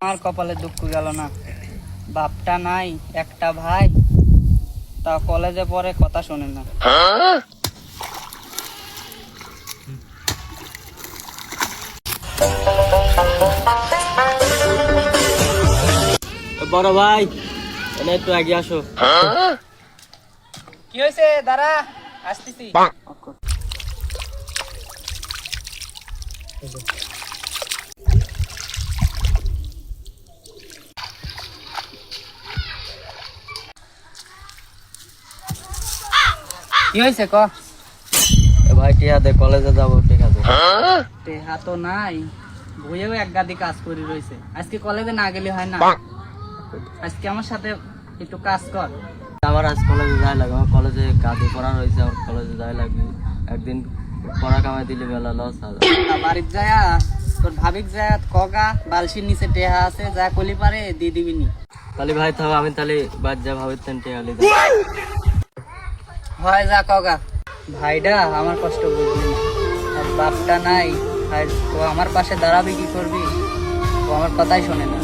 আমার কপালে দুঃখ গেল না, বাপটা নাই, একটা ভাই, তা কলেজে পড়ে, কথা শোনে না। বড় ভাই, এনে একটু আগে আসো। কি হয়েছে? দাঁড়া, আসতেছি। কি হয়েছে ক? ভাই টিয়া দে, কলেজে যাবো, ঠিক আছে? টেহা তো নাই, বইয়েও এক গাদি কাজ করে রয়েছে। আজকে কলেজে না গেলে হয় না? আজকে আমার সাথে একটু কাজ কর। আমার আজ কলেজে যাই লাগবে, আমার কলেজে কাজে পড়া রয়েছে, আমার কলেজে যাই লাগবে। একদিন পড়া কামাই দিলে মেলা লস হবে। বাড়ির যায়া তোর ভাবিক যায়া কগা, বালসির নিচে টেহা আছে, যা কলি পারে দিয়ে দিবি নি। তাহলে ভাই থাও, আমি তাহলে বাদ যা ভাবিতেন টিয়া লিদা। হয় যা কগা। ভাইডা আমার কষ্ট বুঝলি না, আর বাপটা নাই, আর ও আমার পাশে দাঁড়াবি কি করবি? ও আমার কথাই শোনে না।